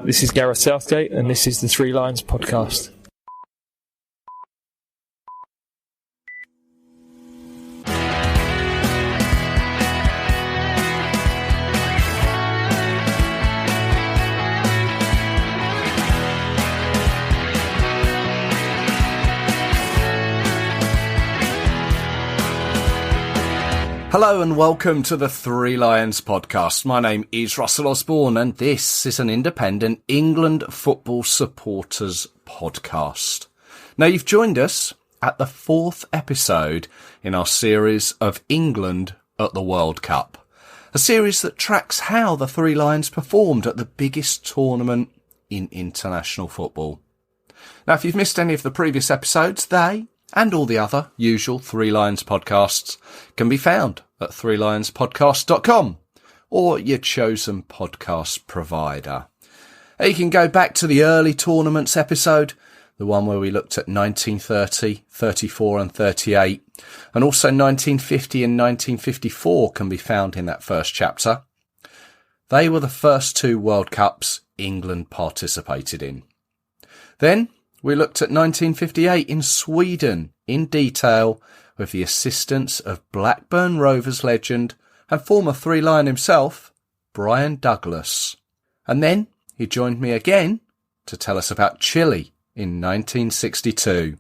This is Gareth Southgate, and this is the Three Lions podcast. Hello and welcome to the Three Lions podcast. My name is Russell Osborne and this is an independent England football supporters podcast. Now you've joined us at the fourth episode in our series of England at the World Cup. A series that tracks how the Three Lions performed at the biggest tournament in international football. Now if you've missed any of the previous episodes, they and all the other usual Three Lions podcasts can be found at threelionspodcast.com or your chosen podcast provider. You can go back to the early tournaments episode, the one where we looked at 1930, 34 and 38, and also 1950 and 1954 can be found in that first chapter. They were the first two World Cups England participated in. Then we looked at 1958 in Sweden in detail with the assistance of Blackburn Rovers legend and former Three Lion himself, Brian Douglas. And then he joined me again to tell us about Chile in 1962.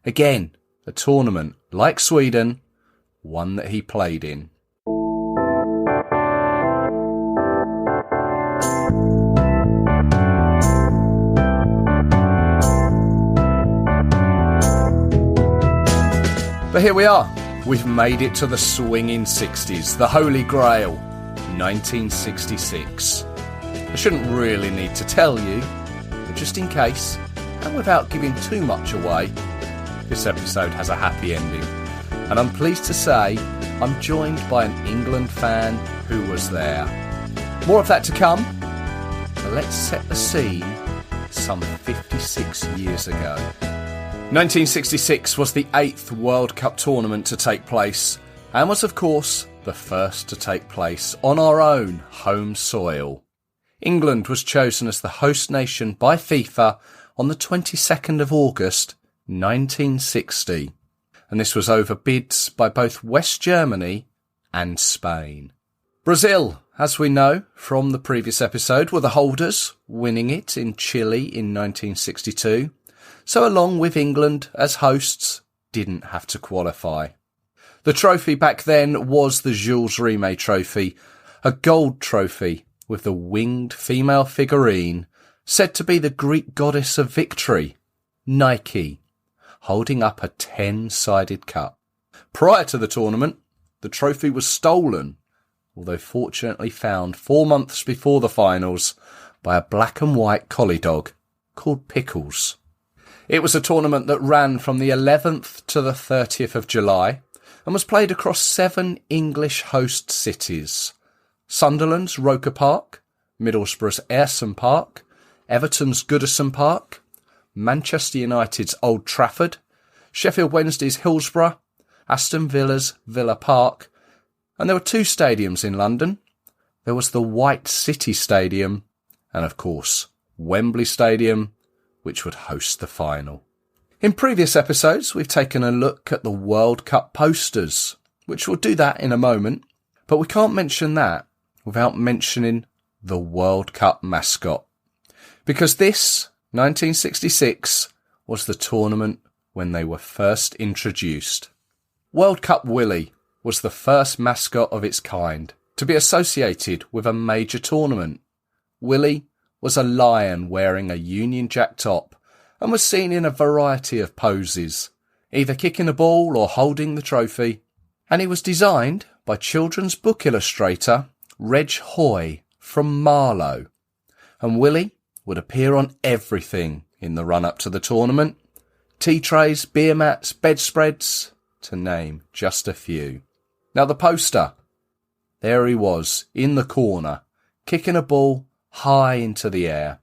Again, a tournament like Sweden, one that he played in. But here we are. We've made it to the swinging 60s, the Holy Grail, 1966. I shouldn't really need to tell you, but just in case, and without giving too much away, this episode has a happy ending. And I'm pleased to say I'm joined by an England fan who was there. More of that to come, but let's set the scene some 56 years ago. 1966 was the 8th World Cup tournament to take place and was of course the first to take place on our own home soil. England was chosen as the host nation by FIFA on the 22nd of August 1960, and this was over bids by both West Germany and Spain. Brazil, as we know from the previous episode, were the holders, winning it in Chile in 1962. So along with England as hosts, didn't have to qualify. The trophy back then was the Jules Rimet trophy, a gold trophy with the winged female figurine said to be the Greek goddess of victory, Nike, holding up a 10-sided cup. Prior to the tournament, the trophy was stolen, although fortunately found 4 months before the finals by a black and white collie dog called Pickles. It was a tournament that ran from the 11th to the 30th of July and was played across 7 English host cities: Sunderland's Roker Park, Middlesbrough's Ayresome Park, Everton's Goodison Park, Manchester United's Old Trafford, Sheffield Wednesday's Hillsborough, Aston Villa's Villa Park, and there were 2 stadiums in London. There was the White City Stadium and, of course, Wembley Stadium, which would host the final. In previous episodes, we've taken a look at the World Cup posters, which we'll do that in a moment, but we can't mention that without mentioning the World Cup mascot, because this, 1966, was the tournament when they were first introduced. World Cup Willie was the first mascot of its kind to be associated with a major tournament. Willie was a lion wearing a Union Jack top and was seen in a variety of poses, either kicking a ball or holding the trophy, and he was designed by children's book illustrator Reg Hoy from Marlow. And Willie would appear on everything in the run-up to the tournament: tea trays, beer mats, bedspreads, to name just a few. Now the poster, there he was in the corner, kicking a ball high into the air.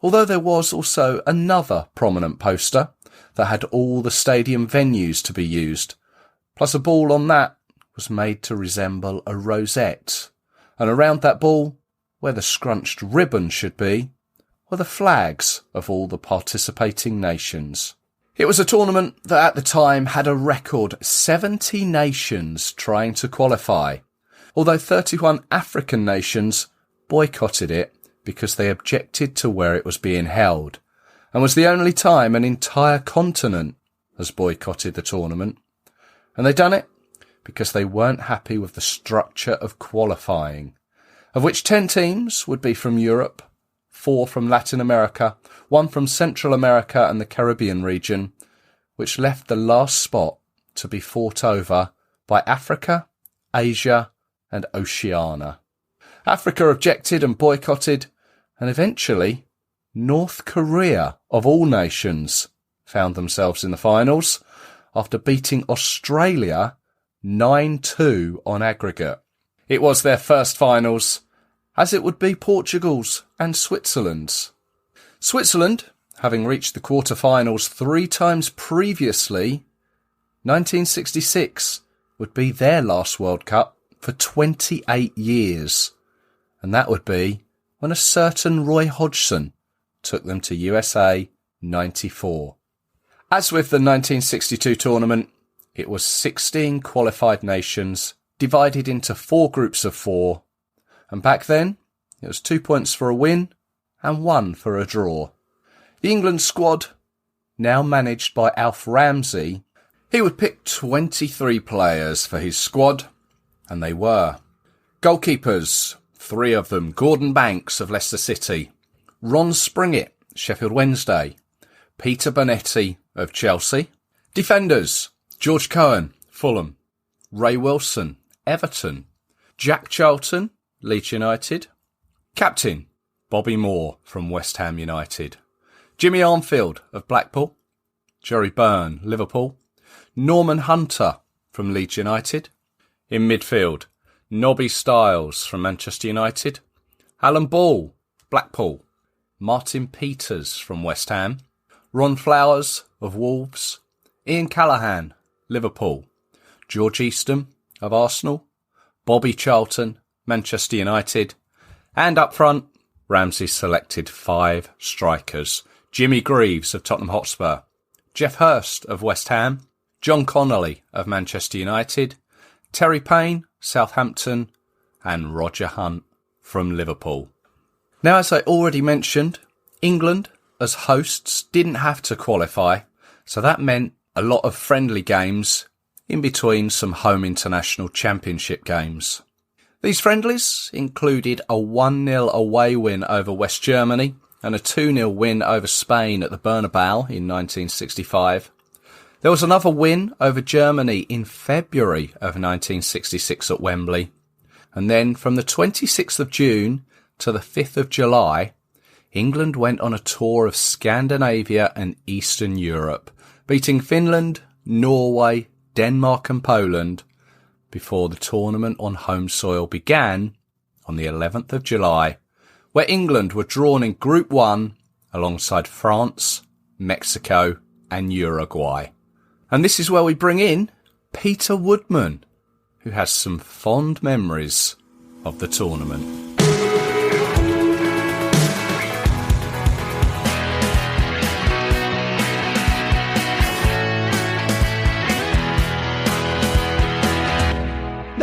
Although there was also another prominent poster that had all the stadium venues to be used, plus a ball on that was made to resemble a rosette, and around that ball, where the scrunched ribbon should be, were the flags of all the participating nations. It was a tournament that at the time had a record 70 nations trying to qualify, although 31 African nations boycotted it because they objected to where it was being held, and was the only time an entire continent has boycotted the tournament. And they done it because they weren't happy with the structure of qualifying, of which 10 teams would be from Europe, 4 from Latin America, 1 from Central America and the Caribbean region, which left the last spot to be fought over by Africa, Asia and Oceania. Africa objected and boycotted, and eventually North Korea, of all nations, found themselves in the finals after beating Australia 9-2 on aggregate. It was their first finals, as it would be Portugal's and Switzerland's. Switzerland, having reached the quarter-finals 3 times previously, 1966 would be their last World Cup for 28 years, and that would be when a certain Roy Hodgson took them to USA 94. As with the 1962 tournament, it was 16 qualified nations divided into 4 groups of 4, and back then it was 2 points for a win and 1 for a draw. The England squad, now managed by Alf Ramsey, he would pick 23 players for his squad, and they were goalkeepers, 3 of them, Gordon Banks of Leicester City, Ron Springett, Sheffield Wednesday, Peter Bonetti of Chelsea. Defenders, George Cohen, Fulham, Ray Wilson, Everton, Jack Charlton, Leeds United. Captain, Bobby Moore from West Ham United. Jimmy Armfield of Blackpool, Jerry Byrne, Liverpool, Norman Hunter from Leeds United. In midfield, Nobby Stiles from Manchester United, Alan Ball, Blackpool, Martin Peters from West Ham, Ron Flowers of Wolves, Ian Callaghan, Liverpool, George Eastham of Arsenal, Bobby Charlton, Manchester United, and up front, Ramsey selected 5 strikers: Jimmy Greaves of Tottenham Hotspur, Geoff Hurst of West Ham, John Connolly of Manchester United, Terry Payne, Southampton, and Roger Hunt from Liverpool. Now, as I already mentioned, England as hosts didn't have to qualify, so that meant a lot of friendly games in between some home international championship games. These friendlies included a 1-0 away win over West Germany and a 2-0 win over Spain at the Bernabeu in 1965. There was another win over Germany in February of 1966 at Wembley. And then from the 26th of June to the 5th of July, England went on a tour of Scandinavia and Eastern Europe, beating Finland, Norway, Denmark and Poland before the tournament on home soil began on the 11th of July, where England were drawn in Group 1 alongside France, Mexico and Uruguay. And this is where we bring in Peter Woodman, who has some fond memories of the tournament.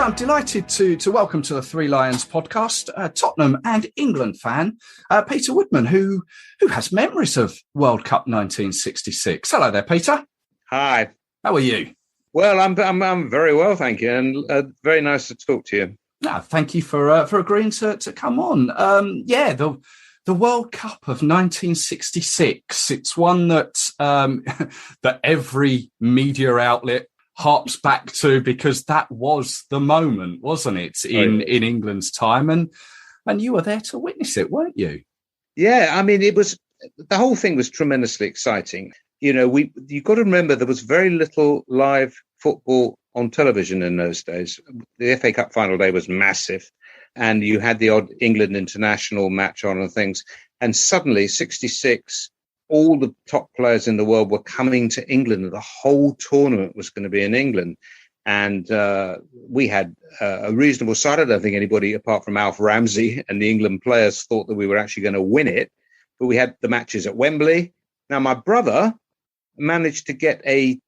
I'm delighted to welcome to the Three Lions podcast Tottenham and England fan Peter Woodman, who has memories of World Cup 1966. Hello there, Peter. Hi. How are you? Well, I'm very well, thank you, and very nice to talk to you. No, thank you for agreeing to come on. The World Cup of 1966. It's one that that every media outlet harps back to because that was the moment, wasn't it, in England's time, and you were there to witness it, weren't you? Yeah, I mean, the whole thing was tremendously exciting. You know, you've got to remember there was very little live football on television in those days. The FA Cup final day was massive, and you had the odd England international match on and things. And suddenly, 66, all the top players in the world were coming to England, and the whole tournament was going to be in England. And we had a reasonable side. I don't think anybody, apart from Alf Ramsey and the England players, thought that we were actually going to win it. but we had the matches at Wembley. Now, my brother managed to get a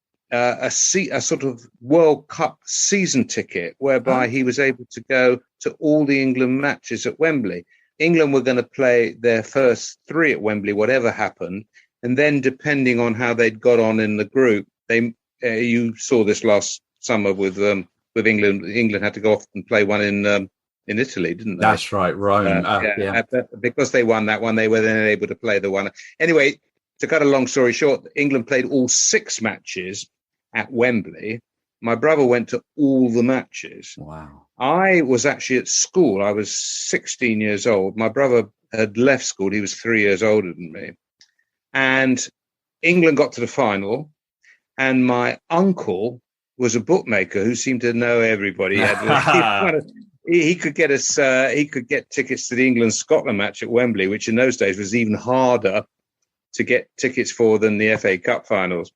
sort of World Cup season ticket, whereby he was able to go to all the England matches at Wembley. England were going to play their first 3 at Wembley, whatever happened. And then, depending on how they'd got on in the group, you saw this last summer with England. England had to go off and play one in Italy, didn't they? That's right, Rome. Because they won that one, they were then able to play the one. Anyway, to cut a long story short, England played all 6 matches at Wembley. My brother went to all the matches. Wow. I was actually at school. I was 16 years old. My brother had left school. He was 3 years older than me. And England got to the final. And my uncle was a bookmaker who seemed to know everybody. He could get us. He could get tickets to the England-Scotland match at Wembley, which in those days was even harder to get tickets for than the FA Cup finals.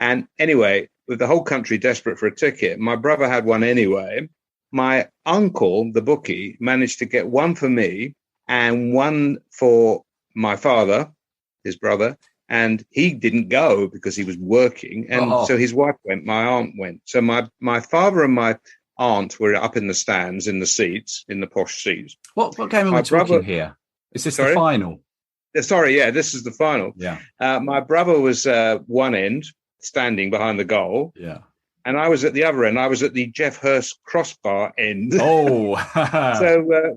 And anyway, with the whole country desperate for a ticket, my brother had one anyway. My uncle, the bookie, managed to get one for me and one for my father, his brother, and he didn't go because he was working. And so his wife went, my aunt went. So my father and my aunt were up in the stands, in the seats, in the posh seats. What game are we talking here? Is this the final? Sorry, yeah, this is the final. Yeah. My brother was one end, standing behind the goal. Yeah. And I was at the other end. I was at the Geoff Hurst crossbar end. Oh.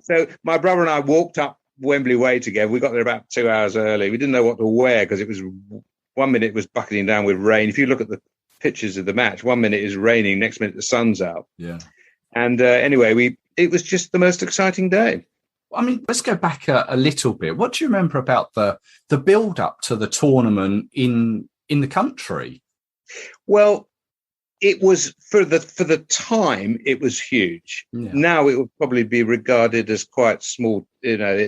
So my brother and I walked up Wembley Way together. We got there about 2 hours early. We didn't know what to wear because it was 1 minute it was bucketing down with rain. If you look at the pictures of the match, 1 minute is raining, next minute the sun's out. Yeah. And anyway, it was just the most exciting day. I mean, let's go back a little bit. What do you remember about the build up to the tournament in the country? Well, it was for the time it was huge. Yeah. Now it would probably be regarded as quite small. You know,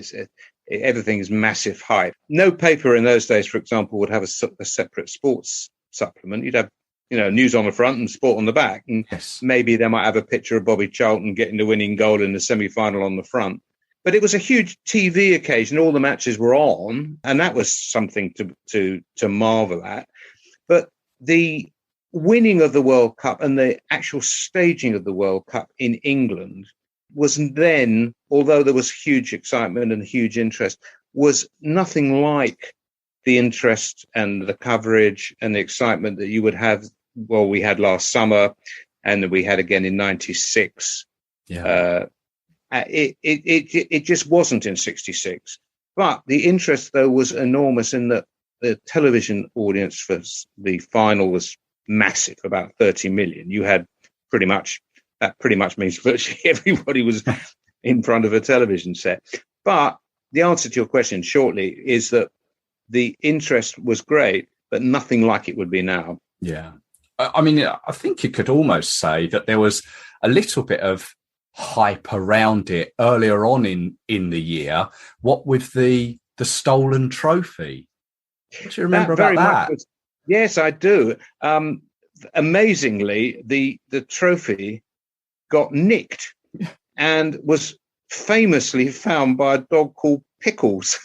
everything is massive hype. No paper in those days, for example, would have a separate sports supplement. You'd have, news on the front and sport on the back, and maybe they might have a picture of Bobby Charlton getting the winning goal in the semi-final on the front. But it was a huge TV occasion. All the matches were on, and that was something to marvel at. But the winning of the World Cup and the actual staging of the World Cup in England was then, although there was huge excitement and huge interest, was nothing like the interest and the coverage and the excitement that you would have, we had last summer and that we had again in 96. Yeah. It just wasn't in 66. But the interest, though, was enormous in that the television audience for the final was massive, about 30 million. You had pretty much means virtually everybody was in front of a television set. But the answer to your question shortly is that the interest was great, but nothing like it would be now. Yeah. I mean, I think you could almost say that there was a little bit of hype around it earlier on in the year. What with the stolen trophy? What do you remember about that? Yes, I do. Amazingly, the trophy got nicked and was famously found by a dog called Pickles.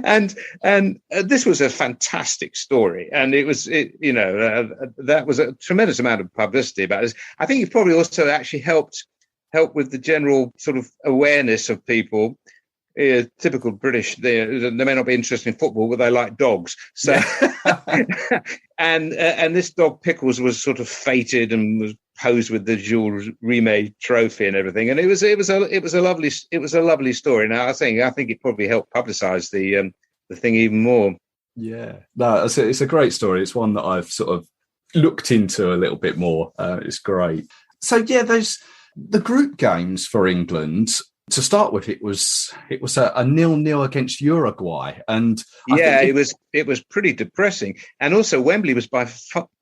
and this was a fantastic story, and it was that was a tremendous amount of publicity about this. I think it probably also actually helped with the general sort of awareness of people. Typical British, they may not be interested in football, but they like dogs. So, and this dog Pickles was sort of fated and was posed with the Jules Rimet trophy and everything. And it was a lovely story. Now I think it probably helped publicise the thing even more. Yeah, no, it's a great story. It's one that I've sort of looked into a little bit more. It's great. So yeah, there's the group games for England. To start with, it was a 0-0 against Uruguay, and it was pretty depressing. And also, Wembley was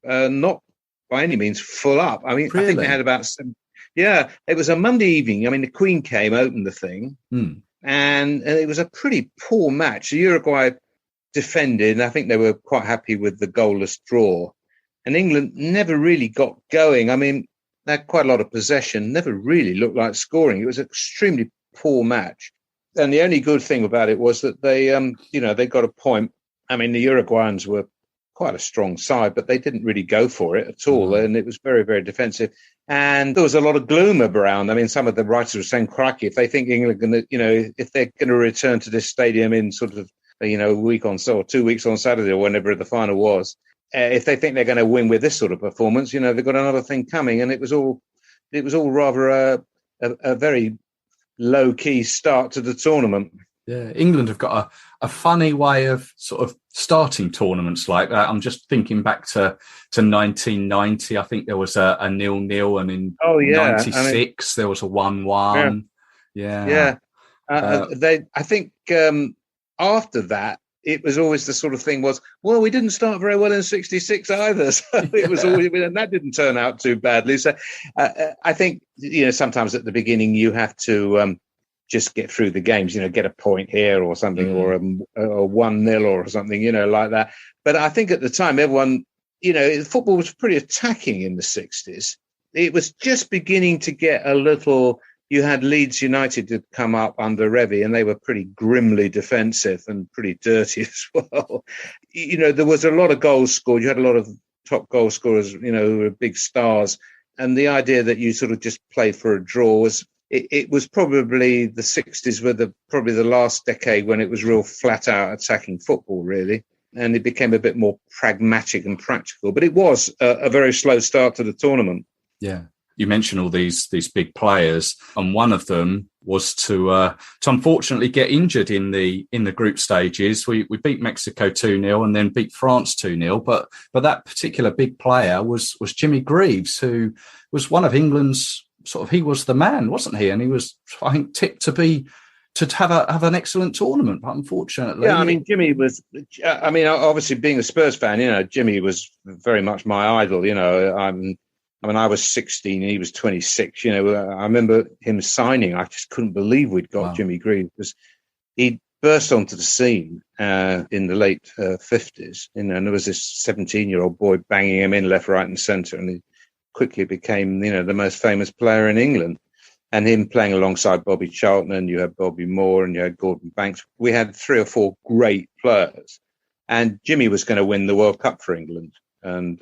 not by any means full up. I mean, really? I think they had about 7. Yeah, it was a Monday evening. I mean, the Queen came, opened the thing, and it was a pretty poor match. The Uruguay defended, and I think they were quite happy with the goalless draw. And England never really got going. I mean, they had quite a lot of possession, never really looked like scoring. It was an extremely poor match. And the only good thing about it was that they, they got a point. I mean, the Uruguayans were quite a strong side, but they didn't really go for it at all. And it was very, very defensive. And there was a lot of gloom around. I mean, some of the writers were saying, crikey, if they think England are going to, if they're going to return to this stadium in sort of, a week on, or 2 weeks on Saturday or whenever the final was, if they think they're going to win with this sort of performance, they've got another thing coming. And it was all rather a very low key start to the tournament. Yeah, England have got a funny way of sort of starting tournaments like that. I'm just thinking back to 1990. I think there was a 0-0, and in 96 there was a 1-1. Yeah. I think after that, it was always the sort of thing was, well, we didn't start very well in 66 either. So it was always, and that didn't turn out too badly. So I think, sometimes at the beginning you have to just get through the games, get a point here or something, or a 1-0 or something, like that. But I think at the time, everyone, football was pretty attacking in the 60s. It was just beginning to get a little. You had Leeds United to come up under Revie, and they were pretty grimly defensive and pretty dirty as well. There was a lot of goals scored. You had a lot of top goal scorers, who were big stars. And the idea that you sort of just played for a draw was, it was probably the 60s were probably the last decade when it was real flat out attacking football, really. And it became a bit more pragmatic and practical. But it was a very slow start to the tournament. Yeah. You mentioned all these big players, and one of them was to unfortunately get injured in the group stages. We beat Mexico 2-0 and then beat France 2-0. But that particular big player was Jimmy Greaves, who was one of England's he was the man, wasn't he? And he was, I think, tipped to have an excellent tournament, but unfortunately. Yeah, I mean, Jimmy was, obviously being a Spurs fan, Jimmy was very much my idol, I was 16, he was 26. I remember him signing. I just couldn't believe we'd got Jimmy Greaves, because he burst onto the scene in the late 50s. And there was this 17-year-old boy banging him in left, right, and centre, and he quickly became, the most famous player in England. And him playing alongside Bobby Charlton, and you had Bobby Moore, and you had Gordon Banks. We had 3 or 4 great players, and Jimmy was going to win the World Cup for England. And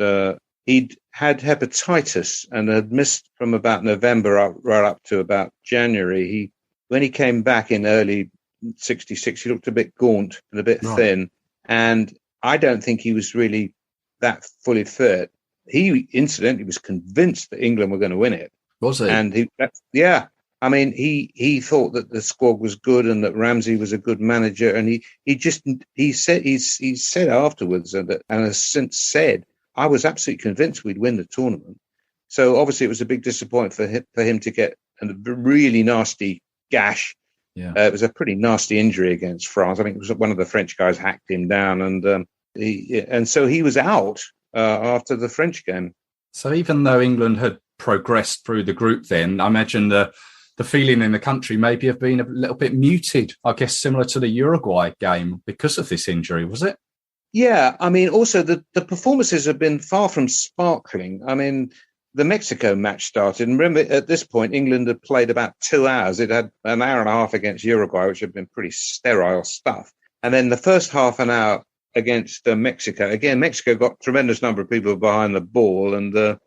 he'd had hepatitis and had missed from about November right up to about January. When he came back in early 66, he looked a bit gaunt and a bit thin. And I don't think he was really that fully fit. He incidentally was convinced that England were going to win it. Was he? And he thought that the squad was good and that Ramsey was a good manager. And he said afterwards, and has since said, I was absolutely convinced we'd win the tournament. So obviously it was a big disappointment for him to get a really nasty gash. Yeah. It was a pretty nasty injury against France. I think it was one of the French guys hacked him down, and so he was out after the French game. So even though England had progressed through the group, then I imagine the feeling in the country maybe have been a little bit muted. I guess similar to the Uruguay game because of this injury, was it? Yeah, I mean, also the performances have been far from sparkling. I mean, the Mexico match started, and remember, at this point, England had played about 2 hours. It had an hour and a half against Uruguay, which had been pretty sterile stuff. And then the first half an hour against Mexico. Again, Mexico got a tremendous number of people behind the ball, and,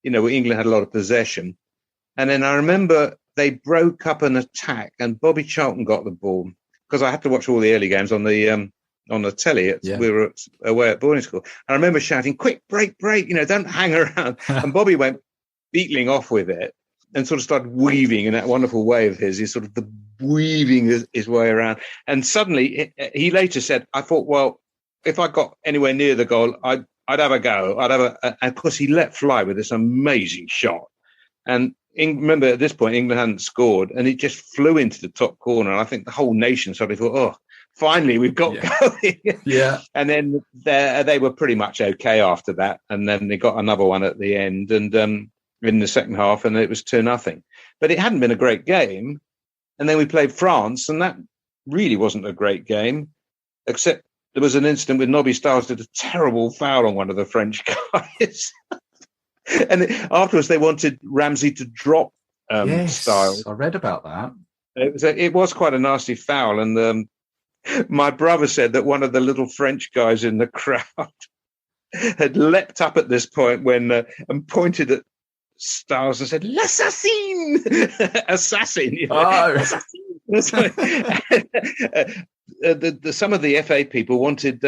England had a lot of possession. And then I remember they broke up an attack, and Bobby Charlton got the ball, because I had to watch all the early games on the telly. We were away at boarding school. I remember shouting, quick, break, don't hang around. And Bobby went beetling off with it and sort of started weaving in that wonderful way of his. He's sort of weaving his way around. And suddenly, he later said, I thought, well, if I got anywhere near the goal, I'd have a go. And of course, he let fly with this amazing shot. And remember, at this point, England hadn't scored, and it just flew into the top corner. And I think the whole nation suddenly thought, oh, finally, we've got going. Yeah. And then they were pretty much okay after that. And then they got another one at the end, and in the second half, and it was 2-0. But it hadn't been a great game. And then we played France, and that really wasn't a great game, except there was an incident with Nobby Stiles did a terrible foul on one of the French guys. And afterwards, they wanted Ramsey to drop Stiles. I read about that. It was quite a nasty foul, and my brother said that one of the little French guys in the crowd had leapt up at this point and pointed at Stiles and said, "L'assassin!" Assassin. You know? Assassin. Some of the FA people wanted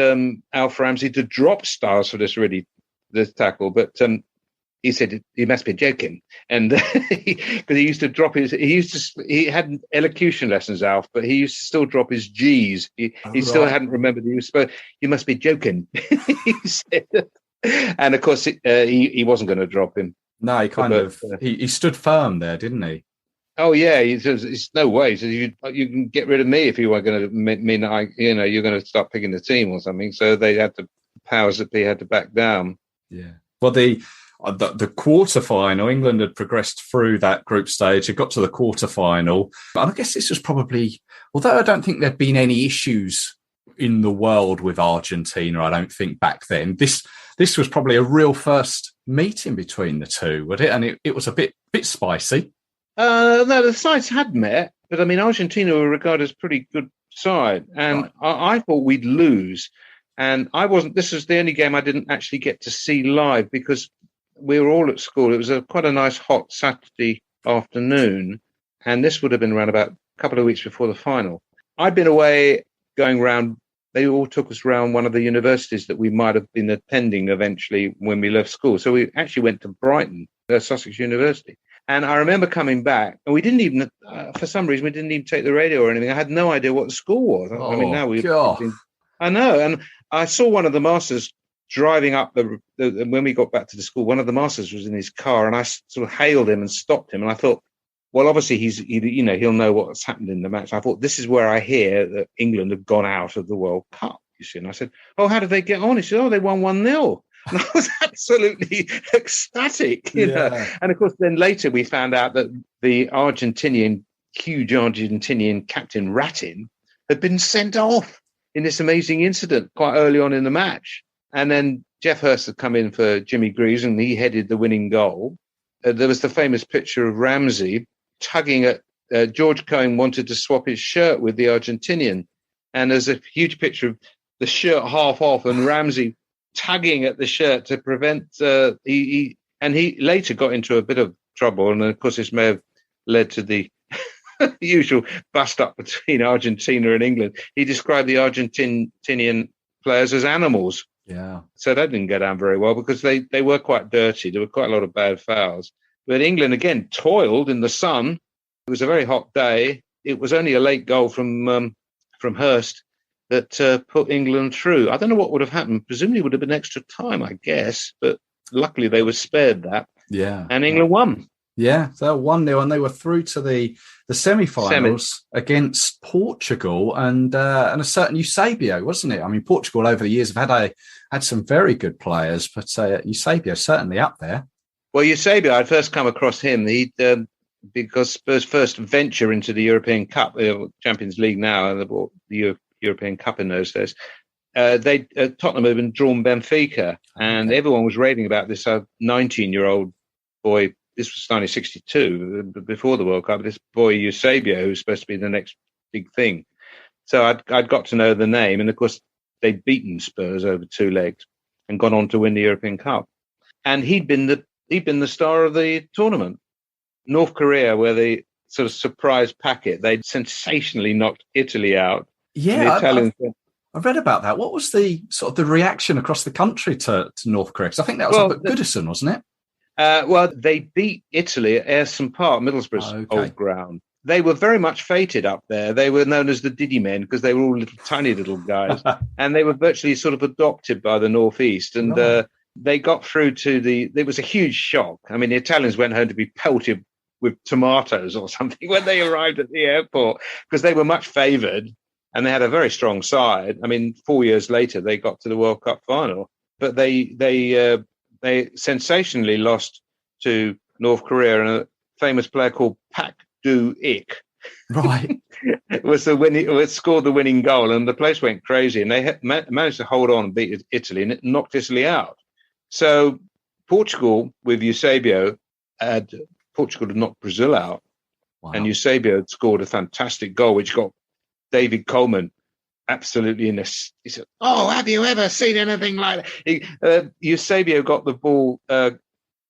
Alf Ramsey to drop Stiles for this tackle, but he said he must be joking, and because he had elocution lessons, Alf, but he used to still drop his G's. He still hadn't remembered he was supposed. You must be joking, he said, and of course he wasn't going to drop him. No, he stood firm there, didn't he? Oh yeah, he says it's no way. He says you can get rid of me if you were going to mean you're going to start picking the team or something. So they had the powers that be had to back down. Yeah. Well, the quarter-final, England had progressed through that group stage. It got to the quarter-final. And I guess this was probably, although I don't think there'd been any issues in the world with Argentina, I don't think back then. This was probably a real first meeting between the two, was it? And it was a bit spicy. No, the sides had met, but I mean, Argentina were regarded as a pretty good side. And right. I thought we'd lose. And this was the only game I didn't actually get to see live because we were all at school. It was quite a nice hot Saturday afternoon, and this would have been around about a couple of weeks before the final. I'd been away going round. They all took us round one of the universities that we might have been attending eventually when we left school. So we actually went to Brighton, Sussex University. And I remember coming back, and we didn't even, for some reason, we didn't even take the radio or anything. I had no idea what the school was. I mean, now I know. And I saw one of the masters driving up when we got back to the school, one of the masters was in his car, and I sort of hailed him and stopped him. And I thought, well, obviously he'll know what's happened in the match. I thought, this is where I hear that England have gone out of the World Cup, you see. And I said, oh, how did they get on? He said, oh, they won 1-0. And I was absolutely ecstatic, you know. And of course, then later we found out that the huge Argentinian captain Ratin had been sent off in this amazing incident quite early on in the match. And then Geoff Hurst had come in for Jimmy Greaves, and he headed the winning goal. There was the famous picture of Ramsey tugging at George Cohen wanted to swap his shirt with the Argentinian. And there's a huge picture of the shirt half off and Ramsey tugging at the shirt to prevent he later got into a bit of trouble. And of course, this may have led to the usual bust up between Argentina and England. He described the Argentinian players as animals. Yeah. So that didn't go down very well because they were quite dirty. There were quite a lot of bad fouls. But England, again, toiled in the sun. It was a very hot day. It was only a late goal from Hurst that put England through. I don't know what would have happened. Presumably it would have been extra time, I guess. But luckily they were spared that. Yeah. And England won. Yeah, they were 1-0, and they were through to the semi-finals against Portugal and a certain Eusebio, wasn't it? I mean, Portugal over the years have had some very good players, but Eusebio certainly up there. Well, Eusebio, I'd first come across him. Because Spurs' first venture into the European Cup, Champions League now, and the European Cup in those days. Tottenham had been drawn Benfica, and everyone was raving about this 19-year-old boy. This was 1962, before the World Cup. This boy Eusebio, who's supposed to be the next big thing. So I'd got to know the name, and of course they'd beaten Spurs over 2 legs and gone on to win the European Cup. And he'd been the star of the tournament. North Korea, where they sort of surprise packet, they'd sensationally knocked Italy out. Yeah, I read about that. What was the sort of the reaction across the country to North Korea? Because I think that was up at Goodison, wasn't it? Well, they beat Italy at Ayresome Park, Middlesbrough's old ground. They were very much fated up there. They were known as the Diddy Men because they were all tiny little guys. And they were virtually sort of adopted by the Northeast. And they got through to it was a huge shock. I mean, the Italians went home to be pelted with tomatoes or something when they arrived at the airport because they were much favoured and they had a very strong side. I mean, 4 years later, they got to the World Cup final. But they sensationally lost to North Korea, and a famous player called Pak Do-ik right scored the winning goal, and the place went crazy, and they managed to hold on and beat Italy, and it knocked Italy out. So Portugal with Eusebio Portugal had knocked Brazil out. Wow. And Eusebio had scored a fantastic goal, which got David Coleman absolutely in this. He said, "Oh, have you ever seen anything like that?" Eusebio got the ball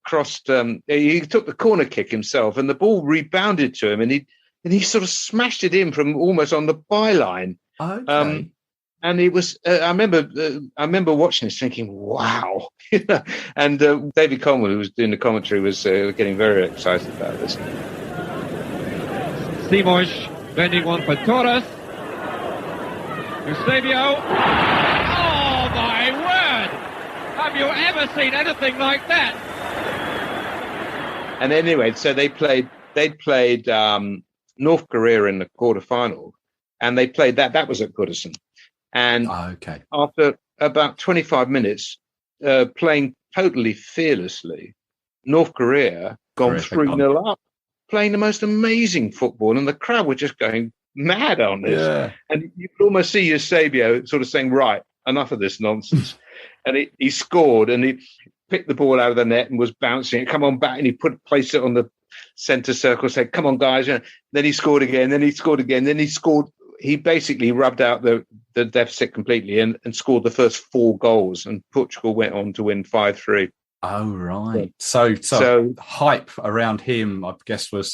crossed. He took the corner kick himself, and the ball rebounded to him, and he sort of smashed it in from almost on the byline. Okay. And it was. I remember watching this, thinking, "Wow!" And David Coleman, who was doing the commentary, was getting very excited about this. Simões bending one for Torres. Eusebio. Oh my word! Have you ever seen anything like that? And anyway, so they'd played North Korea in the quarterfinal, and they played that was at Goodison. And Okay. after about 25 minutes, playing totally fearlessly, North Korea gone 3-0 up, playing the most amazing football, and the crowd were just going mad on this. Yeah. And you could almost see Eusebio sort of saying, "Right, enough of this nonsense." And he scored, and he picked the ball out of the net and was bouncing it. Come on back, and he placed it on the centre circle, said, "Come on, guys." And then he scored again, then he scored again, then he scored. He basically rubbed out the deficit completely and scored the first 4 goals, and Portugal went on to win 5-3. Oh, right. So hype around him, I guess, was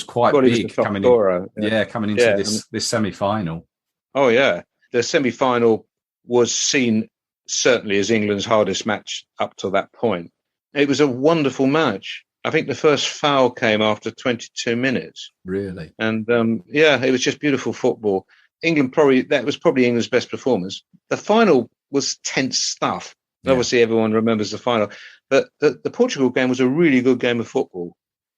quite big coming into this semi-final. Oh, yeah. The semi-final was seen certainly as England's hardest match up to that point. It was a wonderful match. I think the first foul came after 22 minutes. Really? And, it was just beautiful football. That was probably England's best performance. The final was tense stuff. Yeah. Obviously, everyone remembers the final. But the Portugal game was a really good game of football.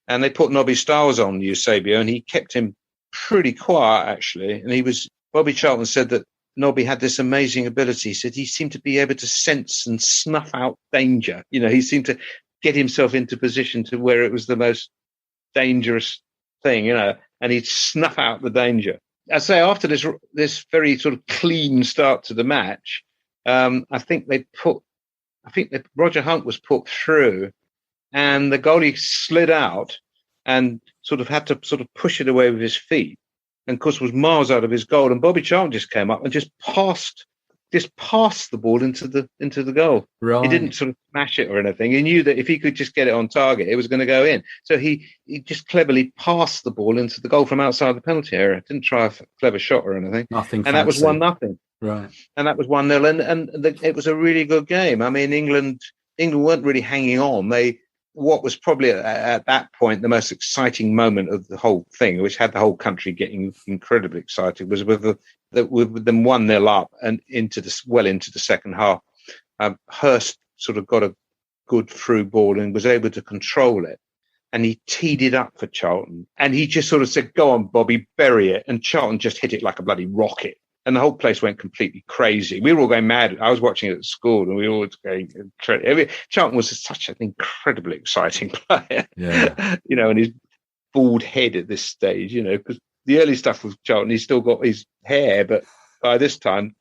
And they put Nobby Stiles on Eusebio, and he kept him pretty quiet, actually. And Bobby Charlton said that Nobby had this amazing ability. He said he seemed to be able to sense and snuff out danger. He seemed to get himself into position to where it was the most dangerous thing, and he'd snuff out the danger. I say after this very sort of clean start to the match, I think Roger Hunt was put through, and the goalie slid out and sort of had to sort of push it away with his feet, and of course was miles out of his goal. And Bobby Charlton just came up and just passed the ball into the goal. Right. He didn't sort of smash it or anything. He knew that if he could just get it on target, it was going to go in. So he just cleverly passed the ball into the goal from outside the penalty area. Didn't try a clever shot or anything. Nothing. And that was 1-0. Right. And that was 1-0. It was a really good game. I mean, England weren't really hanging on. What was probably at that point the most exciting moment of the whole thing, which had the whole country getting incredibly excited, was with them 1-0 up and into the second half. Hurst sort of got a good through ball and was able to control it, and he teed it up for Charlton, and he just sort of said, "Go on, Bobby, bury it," and Charlton just hit it like a bloody rocket. And the whole place went completely crazy. We were all going mad. I was watching it at school, and we were all going crazy. Charlton was such an incredibly exciting player, yeah. And his bald head at this stage, because the early stuff with Charlton, he's still got his hair, but by this time,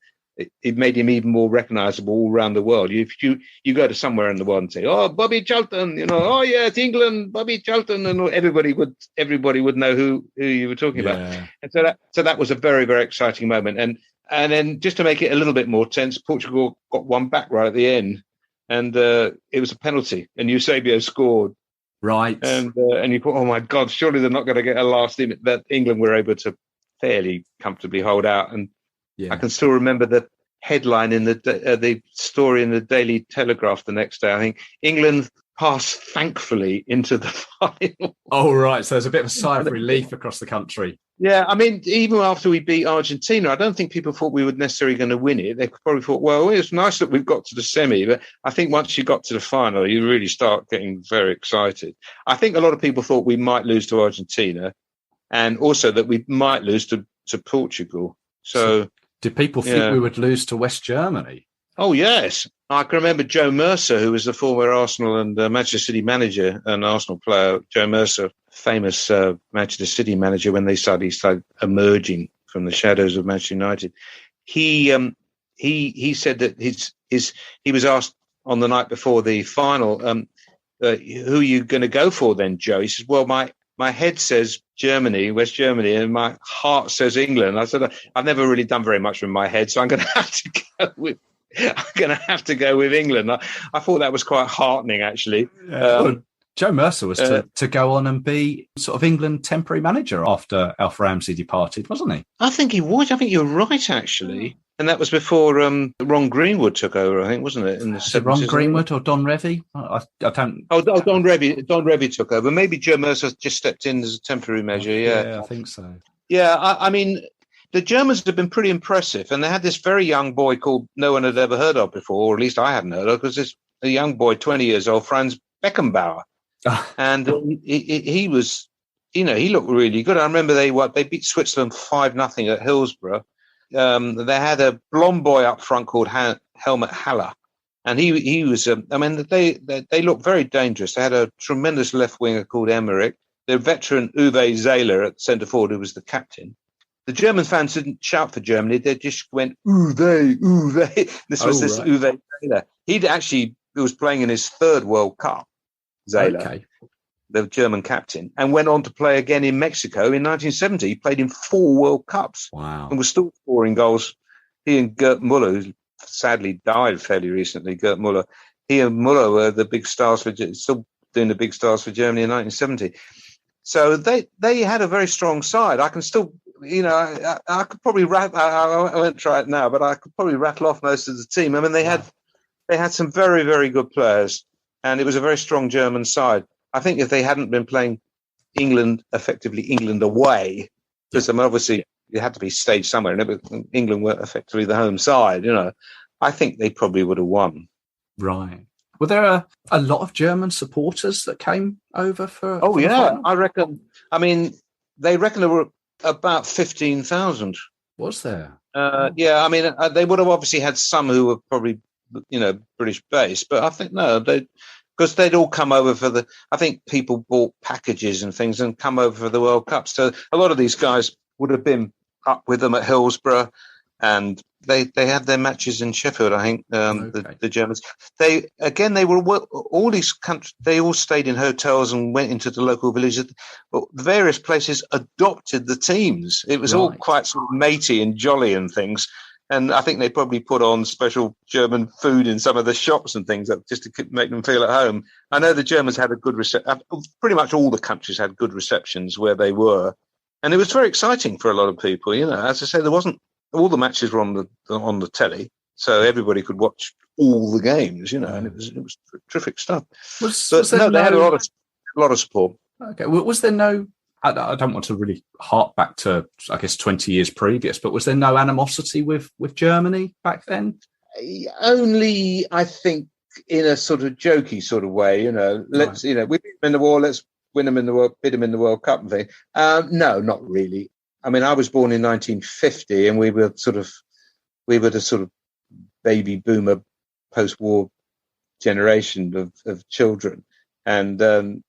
it made him even more recognisable all around the world. If you go to somewhere in the world and say, "Oh, Bobby Charlton," "Oh yeah, it's England, Bobby Charlton," and everybody would know who you were talking about. And so that was a very, very exciting moment. And then just to make it a little bit more tense, Portugal got one back right at the end, and it was a penalty, and Eusebio scored. Right. And you thought, oh my God, surely they're not going to get a last in. That England were able to fairly comfortably hold out. And I can still remember the headline in the story in the Daily Telegraph the next day. I think England passed thankfully into the final. Oh, right. So there's a bit of a sigh of relief across the country. Yeah, I mean, even after we beat Argentina, I don't think people thought we were necessarily going to win it. They probably thought, well, it's nice that we've got to the semi, but I think once you got to the final, you really start getting very excited. I think a lot of people thought we might lose to Argentina, and also that we might lose to Portugal. So did people think we would lose to West Germany? Oh, yes. I can remember Joe Mercer, who was the former Arsenal and Manchester City manager and Arsenal player. Joe Mercer, famous Manchester City manager when they started emerging from the shadows of Manchester United. He said that he was asked on the night before the final, who are you going to go for then, Joe? He says, well, my my head says Germany, West Germany, and my heart says England. I said, I've never really done very much with my head, so I'm going to have to go with England. I thought that was quite heartening, actually. Joe Mercer was to go on and be sort of England temporary manager after Alf Ramsey departed, wasn't he? I think he was. I think you're right, actually. And that was before Ron Greenwood took over, I think, wasn't it? In the 70s, Ron Greenwood or Don Revie? I don't. Oh, Don Revie. Don Revie took over. Maybe Joe Mercer just stepped in as a temporary measure. Yeah, I think so. Yeah, I mean, the Germans have been pretty impressive, and they had this very young boy called no one had ever heard of before, or at least I hadn't heard of, because this a young boy, 20 years old, Franz Beckenbauer, and he was, he looked really good. I remember they beat Switzerland 5-0 at Hillsborough. They had a blonde boy up front called Helmut Haller, and he was. They looked very dangerous. They had a tremendous left winger called Emmerich. The veteran Uwe Zähler at centre forward, who was the captain. The German fans didn't shout for Germany; they just went Uwe, Uwe. This was Uwe Zähler. He was playing in his third World Cup. Zähler, the German captain, and went on to play again in Mexico in 1970. He played in 4 World Cups. Wow. And was still scoring goals. He and Gerd Müller, who sadly died fairly recently, Gerd Müller, he and Müller were the big stars still doing the big stars for Germany in 1970. So they had a very strong side. I can still, I could probably I won't try it now, but I could probably rattle off most of the team. I mean, they had some very, very good players, and it was a very strong German side. I think if they hadn't been playing England away, because obviously it had to be staged somewhere, and England were effectively the home side, I think they probably would have won. Right. Were there a lot of German supporters that came over for? Oh, yeah, I reckon. I mean, they reckon there were about 15,000. Was there? Yeah, I mean, they would have obviously had some who were probably, British based, but I think because they'd all come over I think people bought packages and things and come over for the World Cup. So a lot of these guys would have been up with them at Hillsborough, and they had their matches in Sheffield, I think, the Germans. They were all these countries, they all stayed in hotels and went into the local villages. But various places adopted the teams. It was all quite sort of matey and jolly and things. And I think they probably put on special German food in some of the shops and things just to make them feel at home. I know the Germans had a good reception. Pretty much all the countries had good receptions where they were. And it was very exciting for a lot of people. As I say, there wasn't all the matches were on the telly, so everybody could watch all the games, and it was terrific stuff. They had a lot of support. Okay. Was there no, I don't want to really hark back to, I guess, 20 years previous, but was there no animosity with Germany back then? Only, I think, in a sort of jokey sort of way, we beat them in the war, let's win them in the World, beat them in the World Cup and thing. No, not really. I mean, I was born in 1950, and we were the sort of baby boomer post-war generation of children. And,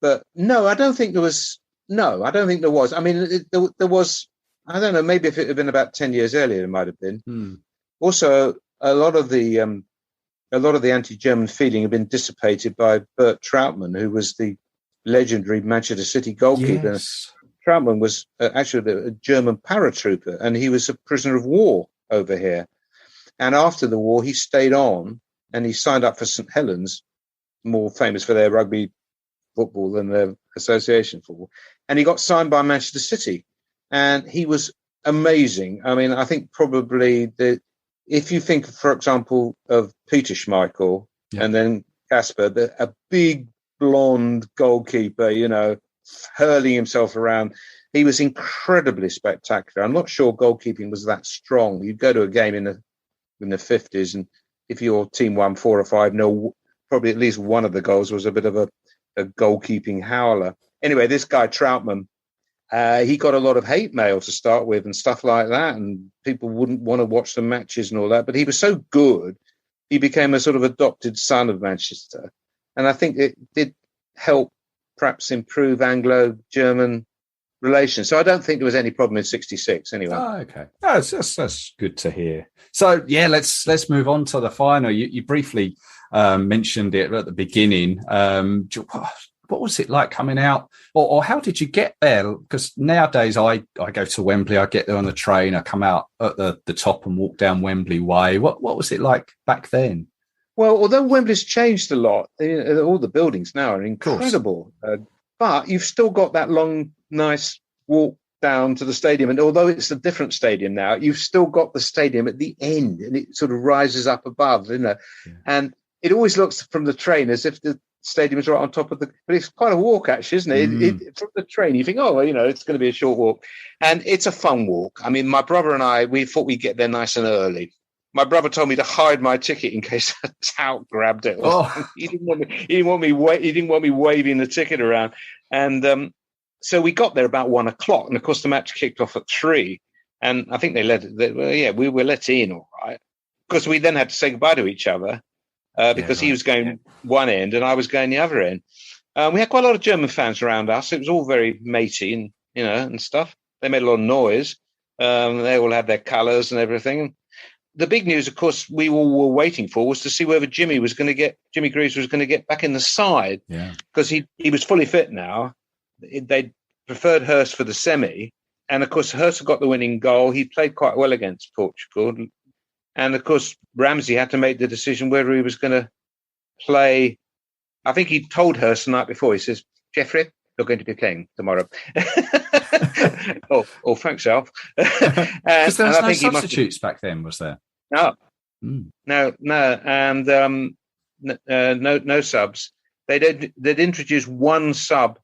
but no, I don't think there was. No, I don't think there was. I mean, there was, I don't know, maybe if it had been about 10 years earlier, it might have been. Also, a lot of the anti-German feeling had been dissipated by Bert Trautmann, who was the legendary Manchester City goalkeeper. Yes. Trautmann was actually a German paratrooper, and he was a prisoner of war over here. And after the war, he stayed on, and he signed up for St Helens, more famous for their rugby football than their association football. And he got signed by Manchester City, and he was amazing. I mean, I think probably if you think, for example, of Peter Schmeichel and then Kasper, a big blonde goalkeeper, hurling himself around. He was incredibly spectacular. I'm not sure goalkeeping was that strong. You'd go to a game in the 50s, and if your team won 4 or 5-0, probably at least one of the goals was a bit of a goalkeeping howler. Anyway, this guy Trautmann, he got a lot of hate mail to start with and stuff like that, and people wouldn't want to watch the matches and all that. But he was so good, he became a sort of adopted son of Manchester. And I think it did help perhaps improve Anglo-German relations. So I don't think there was any problem in 1966 anyway. Oh, okay. No, that's good to hear. So, yeah, let's move on to the final. You briefly mentioned it at the beginning. what was it like coming out, or how did you get there? Because nowadays I go to Wembley, I get there on the train, I come out at the top and walk down Wembley Way. What was it like back then? Well, although Wembley's changed a lot, all the buildings now are incredible. But you've still got that long, nice walk down to the stadium. And although it's a different stadium now, you've still got the stadium at the end, and it sort of rises up above, Yeah. And it always looks from the train as if the stadium is right on top of but it's quite a walk, actually, isn't it? From the train, you think, it's going to be a short walk. And it's a fun walk. I mean, my brother and I, we thought we'd get there nice and early. My brother told me to hide my ticket in case a tout grabbed it. He didn't want me waving the ticket around. And so we got there about 1 o'clock, and of course the match kicked off at 3. And I think we were let in, all right. Of course, we then had to say goodbye to each other because he was going one end and I was going the other end. We had quite a lot of German fans around us. It was all very matey and and stuff. They made a lot of noise. They all had their colours and everything. The big news, of course, we all were waiting for was to see whether Jimmy Greaves was going to get back in the side. Yeah, because he was fully fit now. They preferred Hurst for the semi. And, of course, Hurst got the winning goal. He played quite well against Portugal. And, of course, Ramsey had to make the decision whether he was going to play. I think he told Hurst the night before. He says, Jeffrey, you're going to be playing tomorrow. Thanks, Alf. Because there was no substitutes back then, was there? No. No. And no subs. They'd introduced one sub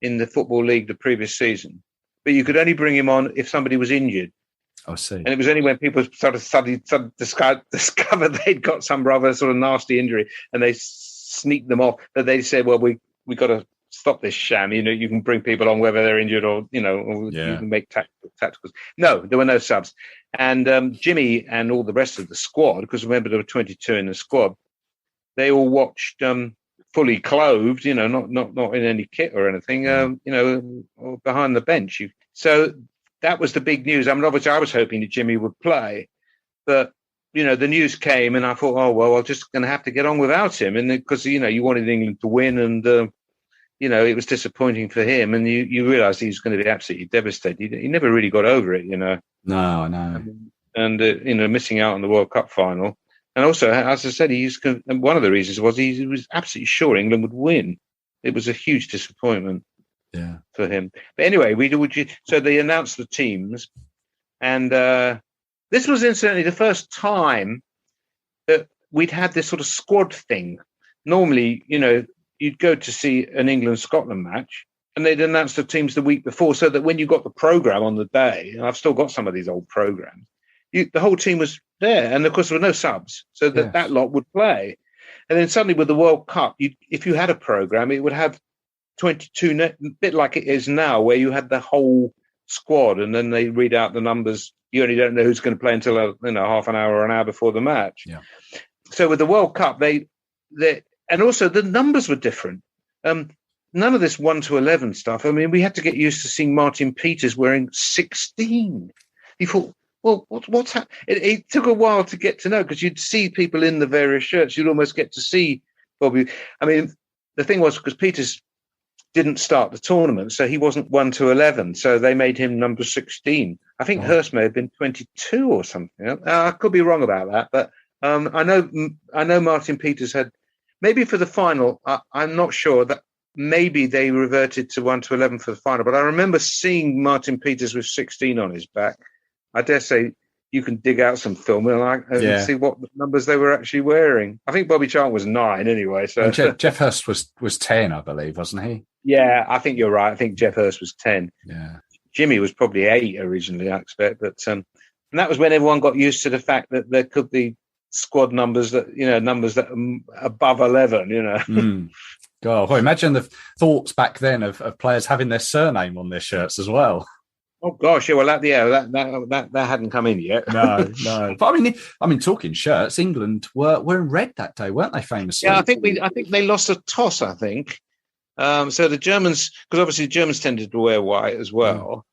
in the Football League the previous season, but you could only bring him on if somebody was injured. I see. And it was only when people suddenly discovered they'd got some rather sort of nasty injury and they sneaked them off that they said, well, we got to stop this sham. You can bring people on whether they're injured or you can make tacticals. No, there were no subs. And Jimmy and all the rest of the squad, because remember there were 22 in the squad, they all watched fully clothed, not in any kit or anything, or behind the bench. So that was the big news. I mean, obviously I was hoping that Jimmy would play, but the news came and I thought, I'm just going to have to get on without him. And because, you wanted England to win and, it was disappointing for him. And you realised he was going to be absolutely devastated. He never really got over it, No, I know. And, missing out on the World Cup final. And also, as I said, one of the reasons was he was absolutely sure England would win. It was a huge disappointment for him. But anyway, so they announced the teams. And this was incidentally the first time that we'd had this sort of squad thing. Normally, you'd go to see an England-Scotland match and they'd announce the teams the week before so that when you got the programme on the day, and I've still got some of these old programmes, the whole team was there. And, of course, there were no subs, so that lot would play. And then suddenly with the World Cup, if you had a programme, it would have 22, a bit like it is now, where you had the whole squad and then they read out the numbers. You only don't know who's going to play until half an hour or an hour before the match. Yeah. So with the World Cup, and also the numbers were different. None of this 1 to 11 stuff. I mean, we had to get used to seeing Martin Peters wearing 16. You thought, well, what's happening? It took a while to get to know because you'd see people in the various shirts. You'd almost get to see Bobby. I mean, the thing was because Peters didn't start the tournament, so he wasn't 1 to 11. So they made him number 16. I think Hurst may have been 22 or something. I could be wrong about that, but I know Martin Peters had maybe for the final. I'm not sure that maybe they reverted to 1 to 11 for the final, but I remember seeing Martin Peters with 16 on his back. I dare say you can dig out some film and see what numbers they were actually wearing. I think Bobby Charlton was 9 anyway. So Geoff Hurst was 10, I believe, wasn't he? Yeah, I think you're right. I think Geoff Hurst was 10. Yeah, Jimmy was probably 8 originally, I expect. But and that was when everyone got used to the fact that there could be squad numbers that are above 11. God, well, imagine the thoughts back then of players having their surname on their shirts as well. Oh gosh, yeah. Well, that hadn't come in yet. No. But I mean, talking shirts, England were in red that day, weren't they? Famously, yeah. I think they lost a toss. I think so. The Germans, because obviously the Germans tended to wear white as well,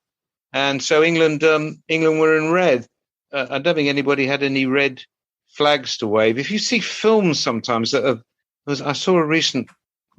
and so England were in red. I don't think anybody had any red flags to wave. If you see films sometimes I saw a recent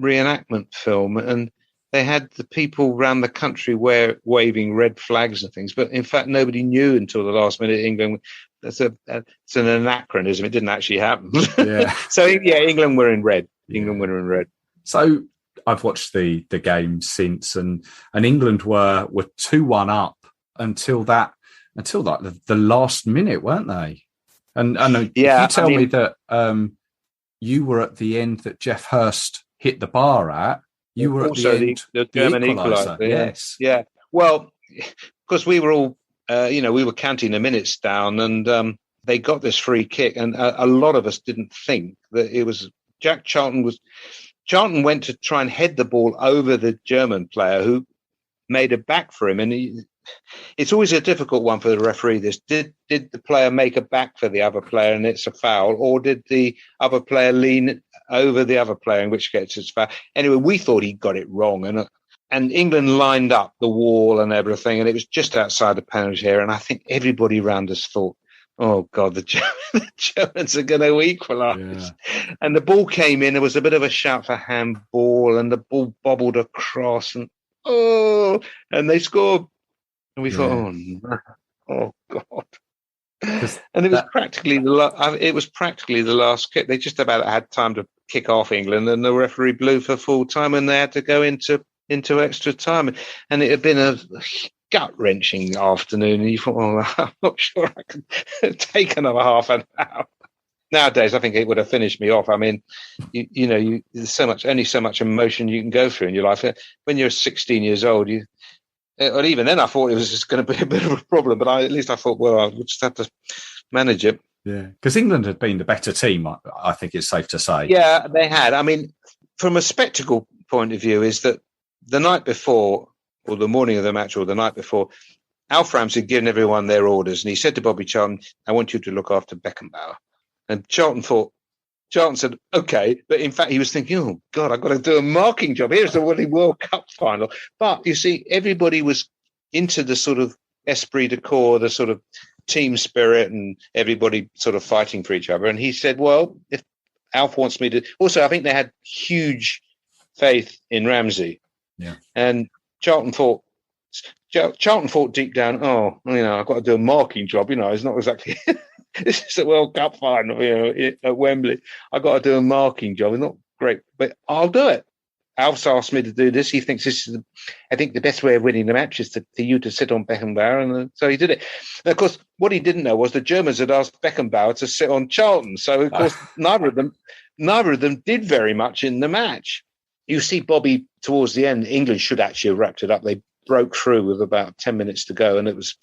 reenactment film, and they had the people around the country waving red flags and things. But in fact, nobody knew until the last minute England. It's an anachronism. It didn't actually happen. Yeah. So England were in red. Yeah. England were in red. So I've watched the game since, and England were 2-1 up until the last minute, weren't they? And if you tell me that you were at the end that Geoff Hurst hit the bar at, you were at the end. The German equaliser. Yes. Yeah. Well, because we were all, we were counting the minutes down, and they got this free kick, and a lot of us didn't think that it was Jack Charlton. Charlton went to try and head the ball over the German player, who made a back for him, and it's always a difficult one for the referee. Did the player make a back for the other player and it's a foul, or did the other player lean over the other player, in which case it's foul? Anyway, we thought he got it wrong, and England lined up the wall and everything, and it was just outside the penalty area. And I think everybody around us thought, "Oh God, the Germans are going to equalise." Yeah. And the ball came in. There was a bit of a shout for handball, and the ball bobbled across, and they scored. And we thought, "Oh no, oh God!" And it was practically the last kick. They just about had time to kick off England, and the referee blew for full time, and they had to go into extra time. And it had been a gut-wrenching afternoon, and you thought, "Oh, I'm not sure I could take another half an hour." Nowadays, I think it would have finished me off. I mean, there's only so much emotion you can go through in your life. When you're 16 years old, or even then, I thought it was just going to be a bit of a problem. But at least I thought, well, I'll just have to manage it. Yeah, because England had been the better team, I think it's safe to say. Yeah, they had. I mean, from a spectacle point of view, is that the night before, or the morning of the match, or the night before, Alf Ramsey had given everyone their orders, and he said to Bobby Charlton, "I want you to look after Beckenbauer." And Charlton said, "Okay," but in fact he was thinking, "Oh God, I've got to do a marking job. Here's the World Cup final." But you see, everybody was into the sort of esprit de corps, the sort of team spirit, and everybody sort of fighting for each other. And he said, "Well, if Alf wants me to..." Also, I think they had huge faith in Ramsey. Yeah. And Charlton thought deep down, I've got to do a marking job. It's not exactly... This is a World Cup final, at Wembley. I've got to do a marking job. It's not great, but I'll do it. Alf's asked me to do this. He thinks this is, I think, the best way of winning the match is for you to sit on Beckenbauer, and so he did it. And of course, what he didn't know was the Germans had asked Beckenbauer to sit on Charlton. So of course, neither of them did very much in the match. You see, Bobby, towards the end, England should actually have wrapped it up. They broke through with about 10 minutes to go, and it was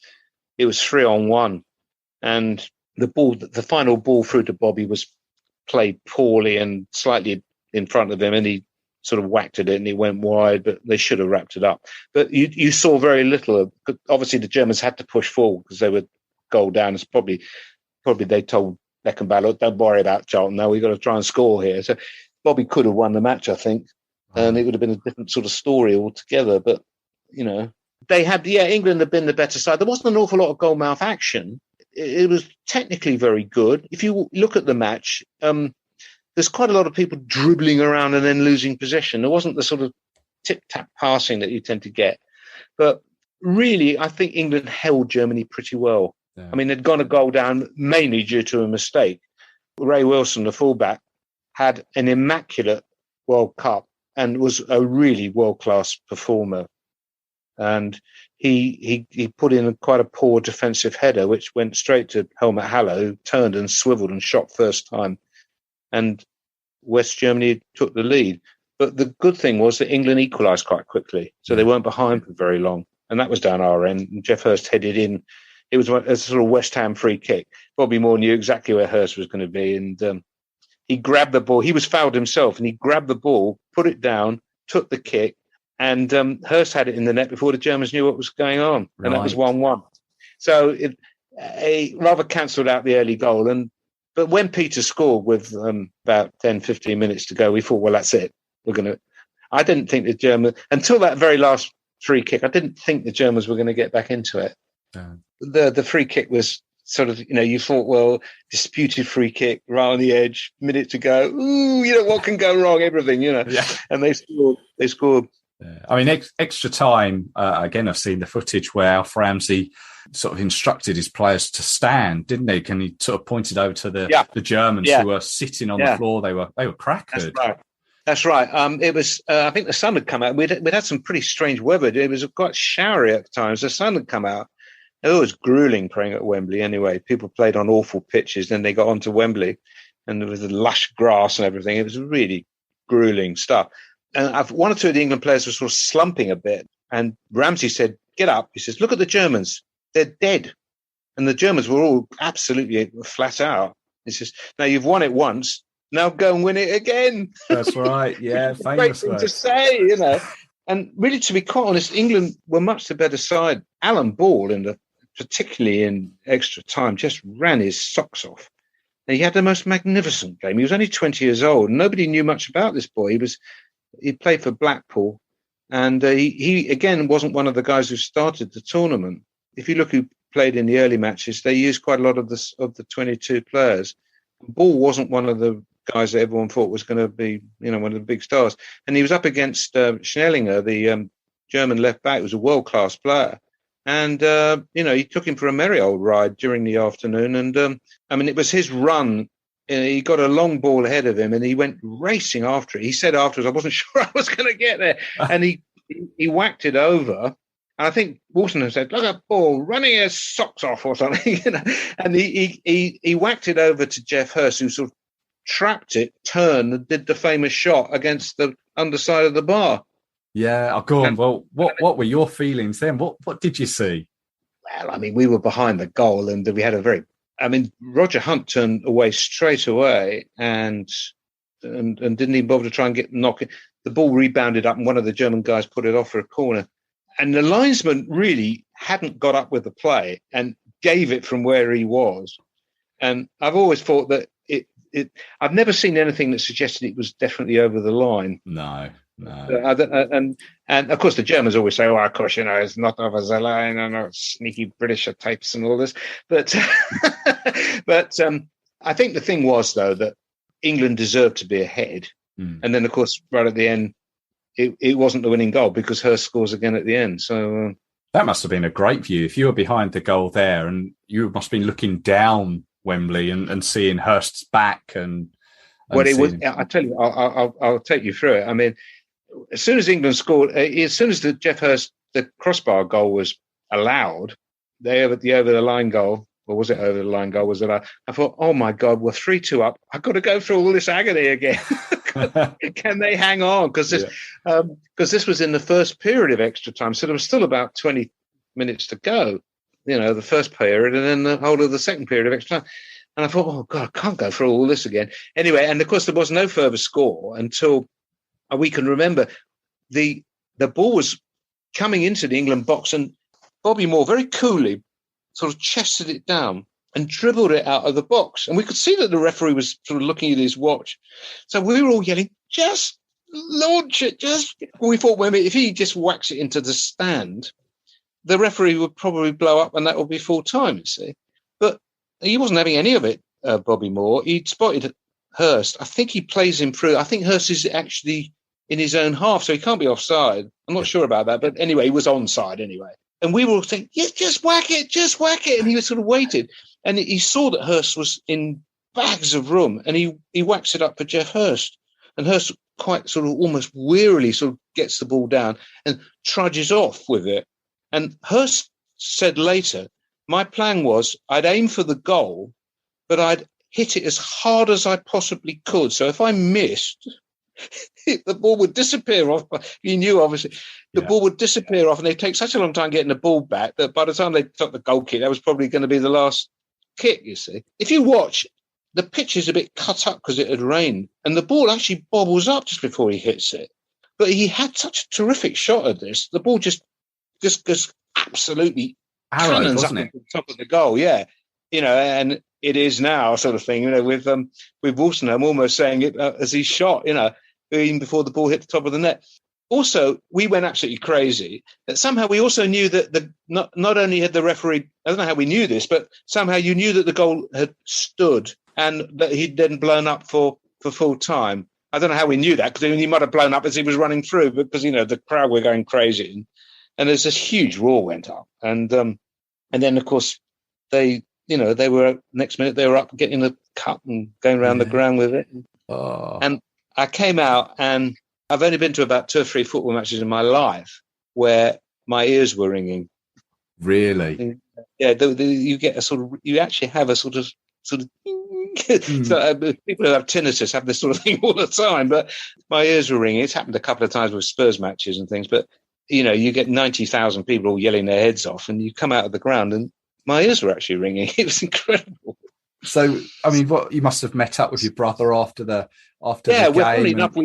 3-on-1, and the final ball through to Bobby was played poorly and slightly in front of him, and he sort of whacked at it and it went wide, but they should have wrapped it up. But you saw very little. Obviously, the Germans had to push forward because they were goal down. It's probably they told Beckenbauer, "Don't worry about Charlton now. We've got to try and score here." So Bobby could have won the match, I think, and it would have been a different sort of story altogether. But, they had, England had been the better side. There wasn't an awful lot of goalmouth action. It was technically very good. If you look at the match, there's quite a lot of people dribbling around and then losing possession. There wasn't the sort of tip-tap passing that you tend to get. But really, I think England held Germany pretty well. Yeah. I mean, they'd gone a goal down mainly due to a mistake. Ray Wilson, the fullback, had an immaculate World Cup and was a really world-class performer. And he put in quite a poor defensive header, which went straight to Helmut Haller, who turned and swiveled and shot first time. And West Germany took the lead. But the good thing was that England equalised quite quickly, so they weren't behind for very long. And that was down our end. And Geoff Hurst headed in. It was a sort of West Ham free kick. Bobby Moore knew exactly where Hurst was going to be. And he grabbed the ball. He was fouled himself, and he grabbed the ball, put it down, took the kick. And Hurst had it in the net before the Germans knew what was going on. And that was 1-1. So it rather cancelled out the early goal. But when Peter scored with about 10, 15 minutes to go, we thought, well, that's it. I didn't think the Germans, until that very last free kick, I didn't think the Germans were going to get back into it. Yeah. The free kick was sort of, you thought, well, disputed free kick right on the edge, minute to go. Ooh, what can go wrong? Everything, Yeah. And they scored. Yeah. I mean, extra time, again, I've seen the footage where Alf Ramsey sort of instructed his players to stand, didn't he? And he sort of pointed over to the Germans who were sitting on the floor. They were crackered. That's right. It was, I think the sun had come out. We'd had some pretty strange weather. It was quite showery at times. The sun had come out. It was grueling playing at Wembley anyway. People played on awful pitches. Then they got onto Wembley and there was the lush grass and everything. It was really grueling stuff. And one or two of the England players were sort of slumping a bit. And Ramsey said, get up. He says, look at the Germans. They're dead. And the Germans were all absolutely flat out. He says, now you've won it once. Now go and win it again. That's right. Yeah, famous great thing to say, And really, to be quite honest, England were much the better side. Alan Ball, particularly in extra time, just ran his socks off. And he had the most magnificent game. He was only 20 years old. Nobody knew much about this boy. He played for Blackpool, and he again wasn't one of the guys who started the tournament. If you look who played in the early matches, they used quite a lot of the 22 players. Ball wasn't one of the guys that everyone thought was going to be, one of the big stars. And he was up against Schnellinger, the German left back, who was a world-class player. And, he took him for a merry old ride during the afternoon. And, it was his run. He got a long ball ahead of him and he went racing after it. He said afterwards, I wasn't sure I was going to get there. And he whacked it over. And I think Walton said, look at Ball running his socks off or something, And he whacked it over to Geoff Hurst, who sort of trapped it, turned, and did the famous shot against the underside of the bar. Yeah, go on. Well, what were your feelings then? What did you see? Well, we were behind the goal, and we had Roger Hunt turned away straight away, and didn't even bother to try and knock it. The ball rebounded up, and one of the German guys put it off for a corner. And the linesman really hadn't got up with the play and gave it from where he was. And I've always thought that I've never seen anything that suggested it was definitely over the line. No. And of course the Germans always say, "Oh, of course, it's not over the line." I know sneaky British types and all this, but I think the thing was though that England deserved to be ahead, and then of course right at the end, it wasn't the winning goal because Hurst scores again at the end. So that must have been a great view if you were behind the goal there, and you must have been looking down Wembley and seeing Hurst's back and it was. I tell you, I'll take you through it. As soon as England scored, as soon as the Geoff Hurst, the crossbar goal was allowed, the over the line goal, or was it over the line goal? Was it? I thought, oh my God, we're 3-2 up. I've got to go through all this agony again. Can they hang on? Because this was in the first period of extra time, so there was still about 20 minutes to go. The first period, and then the whole of the second period of extra time. And I thought, oh God, I can't go through all this again. Anyway, and of course there was no further score until we can remember the ball was coming into the England box, and Bobby Moore very coolly sort of chested it down and dribbled it out of the box. And we could see that the referee was sort of looking at his watch. So we were all yelling, just launch it. We thought, well, if he just whacks it into the stand, the referee would probably blow up and that would be full time, you see. But he wasn't having any of it, Bobby Moore. He'd spotted Hurst. I think he plays him through. I think Hurst is actually in his own half, so he can't be offside. I'm not sure about that, but anyway, he was onside anyway. And we were all saying, yes, just whack it. And he was sort of waited. And he saw that Hurst was in bags of room, and he whacks it up for Geoff Hurst. And Hurst quite sort of almost wearily sort of gets the ball down and trudges off with it. And Hurst said later, my plan was I'd aim for the goal, but I'd hit it as hard as I possibly could. So if I missed, the ball would disappear off. He knew, obviously, the ball would disappear off, and they'd take such a long time getting the ball back that by the time they took the goal kick, that was probably going to be the last kick, you see. If you watch, the pitch is a bit cut up because it had rained, and the ball actually bobbles up just before he hits it. But he had such a terrific shot at this. The ball just absolutely cannons up at the top of the goal, yeah. And it is now sort of thing, with Wolstenholme almost saying it as he shot, even before the ball hit the top of the net. also, we went absolutely crazy. That somehow we also knew that not only had the referee, I don't know how we knew this, but somehow you knew that the goal had stood and that he'd then blown up for full time. I don't know how we knew that, because he might have blown up as he was running through, because, the crowd were going crazy. And there's this huge roar went up. And then, of course, they were, next minute, they were up getting the cup and going around the ground with it. Oh. And I came out, and I've only been to about 2 or 3 football matches in my life where my ears were ringing. Really? Yeah, you get you actually have a sort of. So, people who have tinnitus have this sort of thing all the time, but my ears were ringing. It's happened a couple of times with Spurs matches and things, but you get 90,000 people all yelling their heads off, and you come out of the ground and my ears were actually ringing. It was incredible. So, I mean, what, you must have met up with your brother after the well, game. funny enough,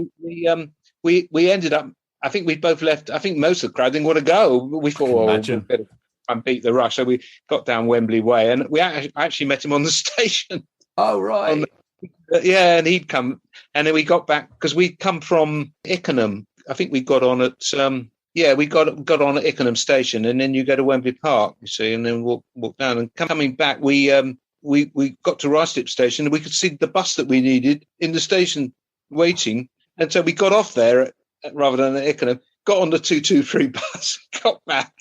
we ended up. I think we both left. I think most of the crowd didn't want to go. We thought, we better beat the rush. So we got down Wembley Way, and we actually met him on the station. Oh, right. And he'd come, and then we got back because we'd come from Ickenham. I think we got on at we got on at Ickenham station, and then you go to Wembley Park, you see, and then walk down. And coming back, we got to Ruislip station, and we could see the bus that we needed in the station waiting, and so we got off there rather than at Ickenham, got on the 223 bus, got back,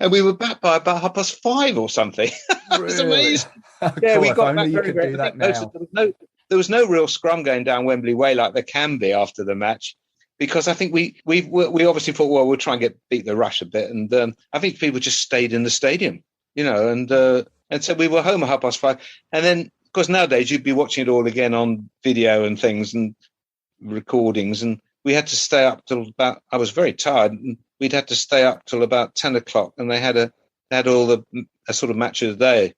and we were back by about 5:30 or something. It was amazing. Yeah, we got back very, very quick. There was no real scrum going down Wembley Way like there can be after the match, because I think we obviously thought, well, we'll try and beat the rush a bit, and I think people just stayed in the stadium, and so we were home at 5:30, and then of course nowadays you'd be watching it all again on video and things and recordings, and we had to stay up till about. I was very tired, and we'd had to stay up till about 10 o'clock, and they had all the sort of match of the day.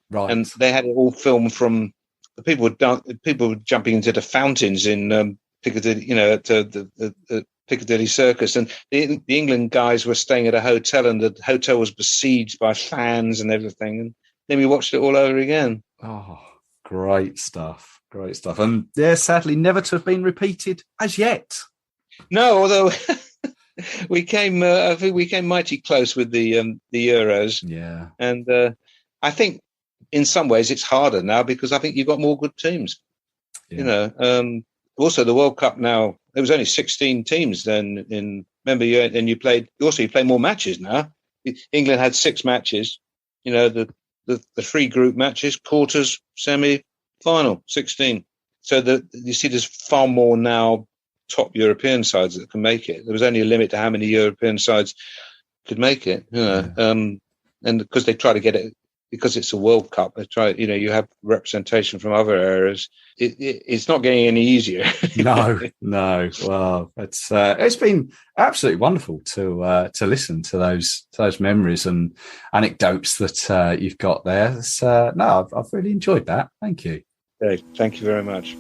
Right. And they had it all filmed from the people were jumping into the fountains in Piccadilly, at the Piccadilly Circus, and the England guys were staying at a hotel, and the hotel was besieged by fans and everything. And then we watched it all over again. Oh, great stuff! Great stuff. And sadly, never to have been repeated as yet. No, although we came mighty close with the Euros. Yeah, and I think. In some ways, it's harder now because I think you've got more good teams. Yeah. Also, the World Cup now, there was only 16 teams then. You play more matches now. England had 6 matches. The 3 group matches, quarters, semi, final, 16. So you see, there's far more now top European sides that can make it. There was only a limit to how many European sides could make it. And because they try to get it. Because it's a World Cup, they try. You have representation from other areas. It's not getting any easier. No. Well, it's been absolutely wonderful to listen to those memories and anecdotes that you've got there. I've really enjoyed that. Thank you. Okay, thank you very much.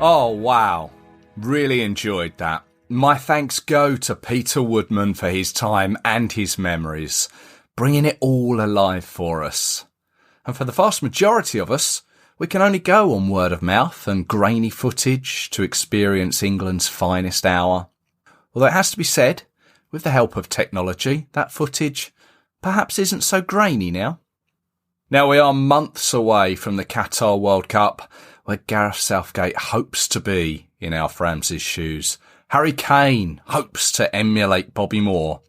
Oh, wow. Really enjoyed that. My thanks go to Peter Woodman for his time and his memories, bringing it all alive for us. And for the vast majority of us, we can only go on word of mouth and grainy footage to experience England's finest hour. Although it has to be said, with the help of technology, that footage perhaps isn't so grainy now. Now we are months away from the Qatar World Cup, where Gareth Southgate hopes to be in Alf Ramsey's shoes. Harry Kane hopes to emulate Bobby Moore,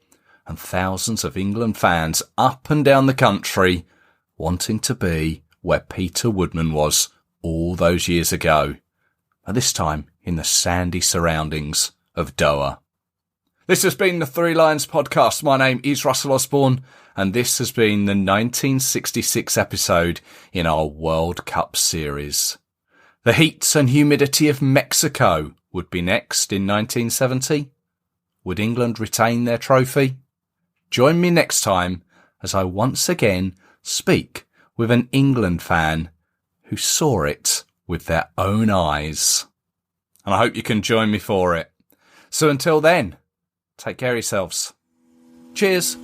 and thousands of England fans up and down the country wanting to be where Peter Woodman was all those years ago, and this time in the sandy surroundings of Doha. This has been the Three Lions podcast. My name is Russell Osborne, and this has been the 1966 episode in our World Cup series. The heat and humidity of Mexico would be next in 1970. Would England retain their trophy? Join me next time as I once again speak with an England fan who saw it with their own eyes. And I hope you can join me for it. So until then, take care of yourselves. Cheers.